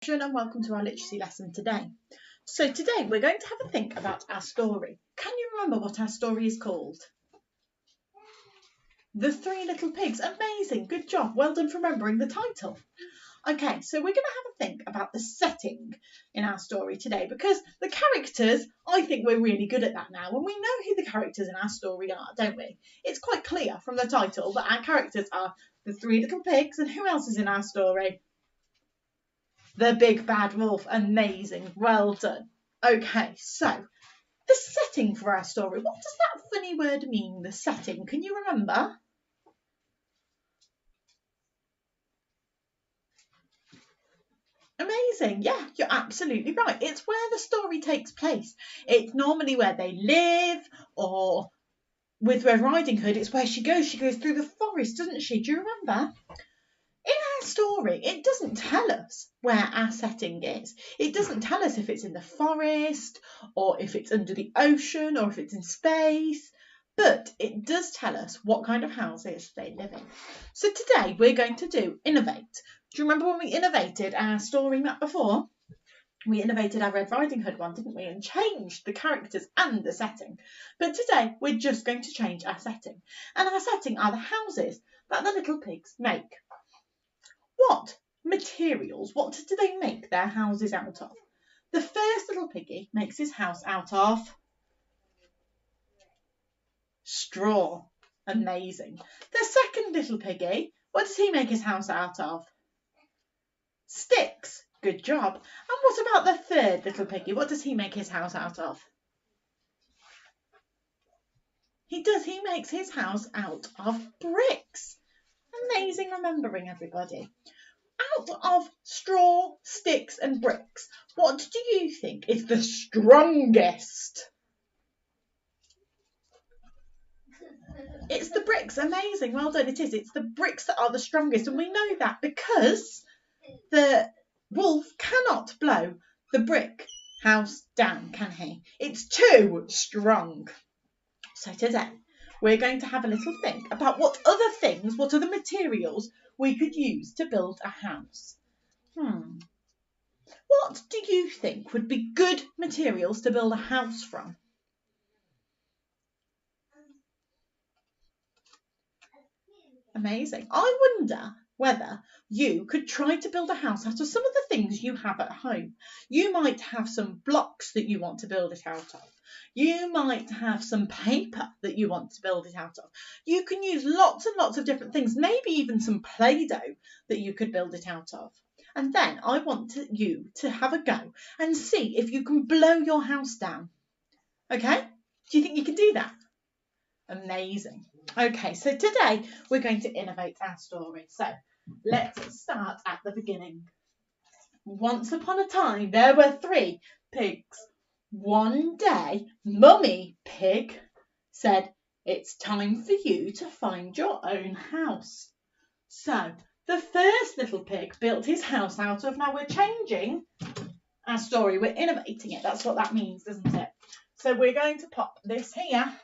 children, and welcome to our literacy lesson today. So today we're going to have a think about our story. Can you remember what our story is called? The Three Little Pigs. Amazing, good job, well done for remembering the title. Okay, so we're going to have a think about the setting in our story today, because the characters, I think we're really good at that now, and we know who the characters in our story are, don't we? It's quite clear from the title that our characters are the Three Little Pigs, and who else is in our story? The Big Bad Wolf. Amazing, well done. Okay, so the setting for our story. What does that funny word mean, the setting? Can you remember? Amazing, yeah, you're absolutely right. It's where the story takes place. It's normally where they live, or with Red Riding Hood, it's where she goes. She goes through the forest, doesn't she? Do you remember? In our story, it doesn't tell us where our setting is. It doesn't tell us if it's in the forest, or if it's under the ocean, or if it's in space. But it does tell us what kind of houses they live in. So today we're going to do Innovate. Do you remember when we innovated our story map before? We innovated our Red Riding Hood one, didn't we? And changed the characters and the setting. But today we're just going to change our setting. And our setting are the houses that the little pigs make. What materials, what do they make their houses out of? The first little piggy makes his house out of straw. Amazing. The second little piggy, what does he make his house out of? Sticks. Good job. And what about the third little piggy? What does he make his house out of? He makes his house out of bricks. Amazing remembering, everybody. Out of straw, sticks and bricks, what do you think is the strongest? It's the bricks. Amazing, well done. It is. It's the bricks that are the strongest, and we know that because the wolf cannot blow the brick house down, can he? It's too strong. So today we're going to have a little think about what other materials we could use to build a house. What do you think would be good materials to build a house from? Amazing. I wonder whether you could try to build a house out of some of the things you have at home. You might have some blocks that you want to build it out of. You might have some paper that you want to build it out of. You can use lots and lots of different things, maybe even some Play-Doh that you could build it out of. And then I want you to have a go and see if you can blow your house down. Okay? Do you think you can do that? Amazing. Okay, so today we're going to innovate our story. So let's start at the beginning. Once upon a time, there were 3 pigs. One day, Mummy Pig said, "It's time for you to find your own house." So the first little pig built his house out of, now we're changing our story, we're innovating it. That's what that means, doesn't it? So we're going to pop this here.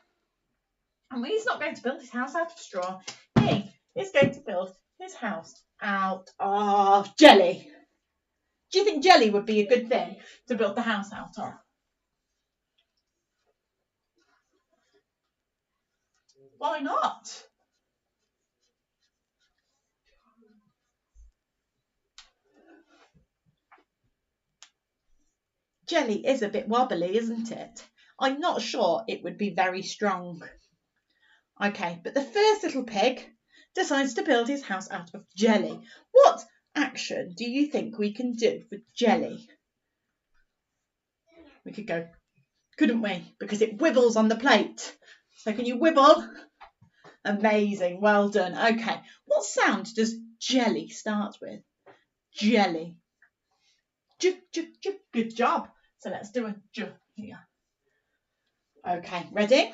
And he's not going to build his house out of straw. He is going to build his house out of jelly. Do you think jelly would be a good thing to build the house out of? Why not? Jelly is a bit wobbly, isn't it? I'm not sure it would be very strong. Okay, but the first little pig decides to build his house out of jelly. What action do you think we can do with jelly? We could go, couldn't we? Because it wibbles on the plate. So can you wibble? Amazing, well done. Okay, what sound does jelly start with? Jelly. J, j, j. Good job. So let's do a j here. Okay, ready?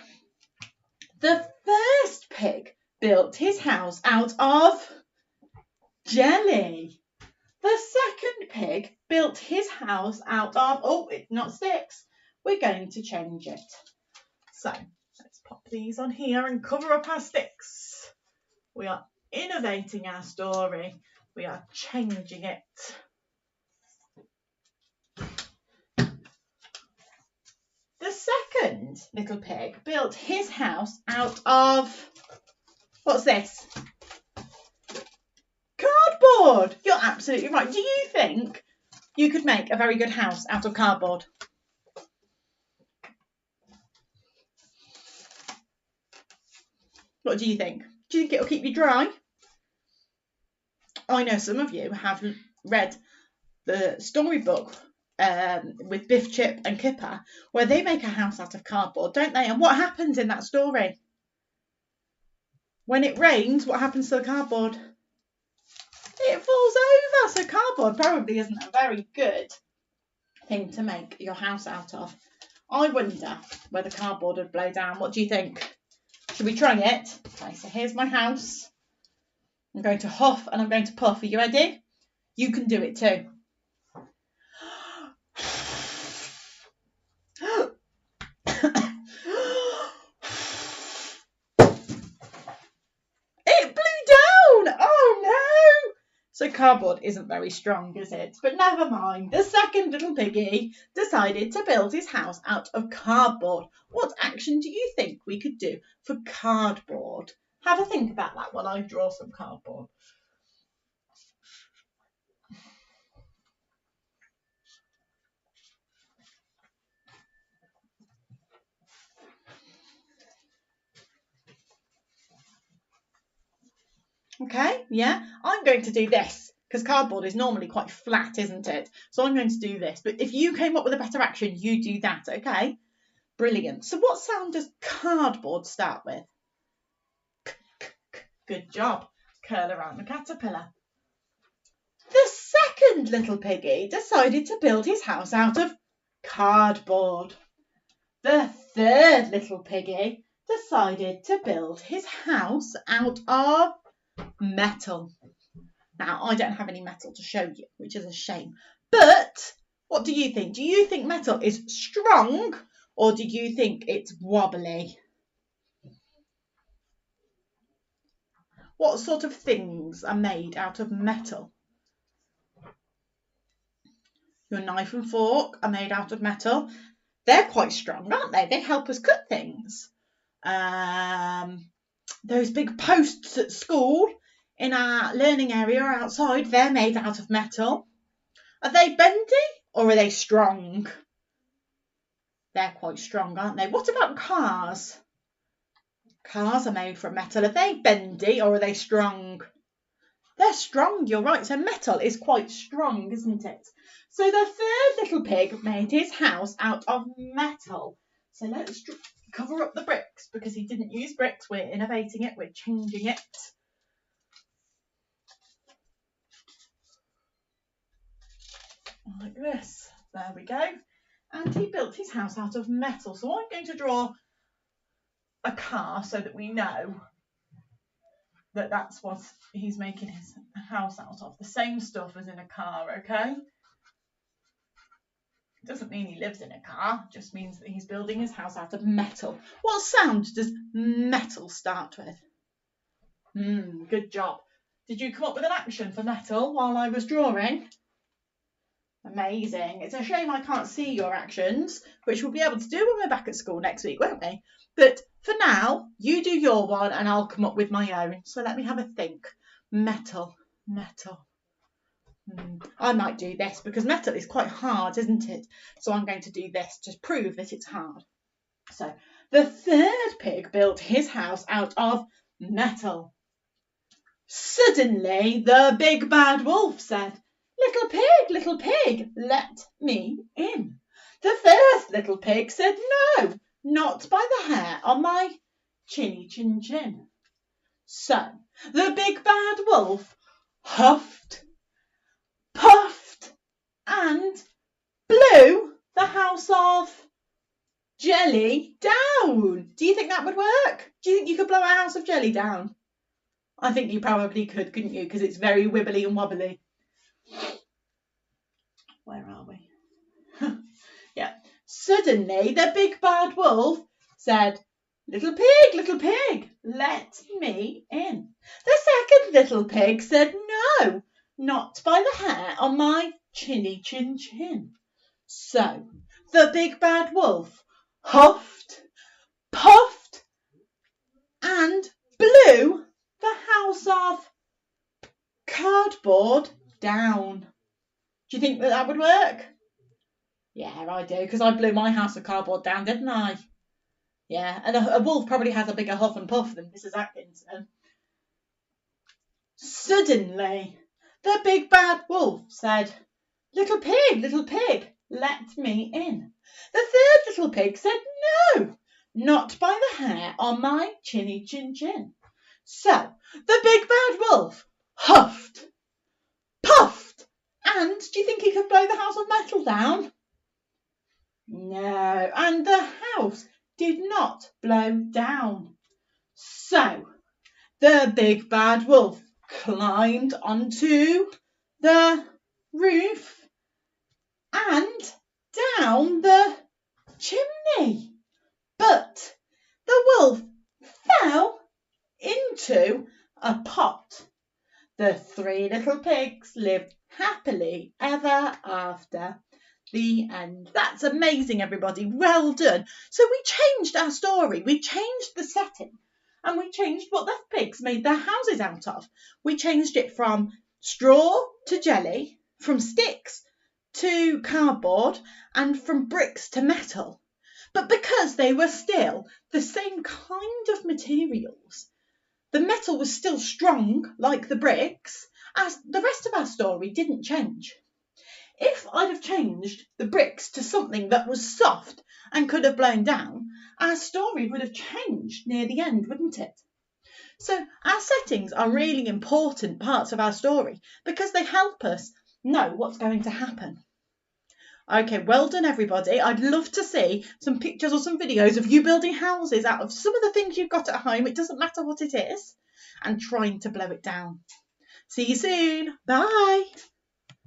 The first pig built his house out of jelly. The second pig built his house out of, it's not sticks. We're going to change it. So let's pop these on here and cover up our sticks. We are innovating our story. We are changing it. second little pig built his house out of, what's this? Cardboard. You're absolutely right. Do you think you could make a very good house out of cardboard? What do you think? Do you think it'll keep you dry? I know some of you have read the storybook with Biff, Chip and Kipper, where they make a house out of cardboard, don't they? And what happens in that story? When it rains, what happens to the cardboard? It falls over. So cardboard probably isn't a very good thing to make your house out of. I wonder whether cardboard would blow down. What do you think? Should we try it? Okay, so here's my house. I'm going to huff and I'm going to puff. Are you ready? You can do it too. It blew down! Oh no! So cardboard isn't very strong, is it? But never mind. The second little piggy decided to build his house out of cardboard. What action do you think we could do for cardboard? Have a think about that while I draw some cardboard. Okay, yeah, I'm going to do this because cardboard is normally quite flat, isn't it? So I'm going to do this. But if you came up with a better action, you do that, okay? Brilliant. So what sound does cardboard start with? Good job. Curl around the caterpillar. The second little piggy decided to build his house out of cardboard. The third little piggy decided to build his house out of metal. Now, I don't have any metal to show you, which is a shame. But what do you think? Do you think metal is strong or do you think it's wobbly? What sort of things are made out of metal? Your knife and fork are made out of metal. They're quite strong, aren't they? They help us cut things. Those big posts at school in our learning area or outside, they're made out of metal. Are they bendy or are they strong? They're quite strong, aren't they? What about cars? Cars are made from metal. Are they bendy or are they strong? They're strong, you're right. So metal is quite strong, isn't it? So the third little pig made his house out of metal. So let's cover up the bricks because he didn't use bricks. We're innovating it. We're changing it. Like this. There we go. And he built his house out of metal. So I'm going to draw a car so that we know that that's what he's making his house out of. The same stuff as in a car, okay? It doesn't mean he lives in a car, it just means that he's building his house out of metal. What sound does metal start with? Good job. Did you come up with an action for metal while I was drawing? Amazing. It's a shame I can't see your actions, which we'll be able to do when we're back at school next week, won't we? But for now, you do your one and I'll come up with my own. So let me have a think. Metal. I might do this because metal is quite hard, isn't it? So I'm going to do this to prove that it's hard. So the third pig built his house out of metal. Suddenly, the big bad wolf said, little pig, let me in." The first little pig said, "No, not by the hair on my chinny chin chin." So the big bad wolf huffed, puffed and blew the house of jelly down. Do you think that would work? Do you think you could blow a house of jelly down? I think you probably could, couldn't you? Because it's very wibbly and wobbly. Where are we? Yeah. Suddenly the big bad wolf said, little pig, let me in." The second little pig said, "No, not by the hair on my chinny chin chin." So the big bad wolf huffed, puffed, and blew the house of cardboard down. Do you think that would work? Yeah, I do, because I blew my house of cardboard down, didn't I? Yeah, and a wolf probably has a bigger huff and puff than Mrs. Atkinson. Suddenly, the big bad wolf said, little pig, let me in. The third little pig said, no, not by the hair on my chinny chin chin. So the big bad wolf huffed, puffed, and do you think he could blow the house of metal down? No, and the house did not blow down. So the big bad wolf climbed onto the roof and down the chimney. But the wolf fell into a pot. The three little pigs lived happily ever after. The end. That's amazing, everybody. Well done. So we changed our story. We changed the setting. And we changed what the pigs made their houses out of. We changed it from straw to jelly, from sticks to cardboard, and from bricks to metal. But because they were still the same kind of materials, the metal was still strong like the bricks, as the rest of our story didn't change. If I'd have changed the bricks to something that was soft and could have blown down, our story would have changed near the end, wouldn't it? So our settings are really important parts of our story because they help us know what's going to happen. Okay, well done, everybody. I'd love to see some pictures or some videos of you building houses out of some of the things you've got at home. It doesn't matter what it is, and trying to blow it down. See you soon. Bye.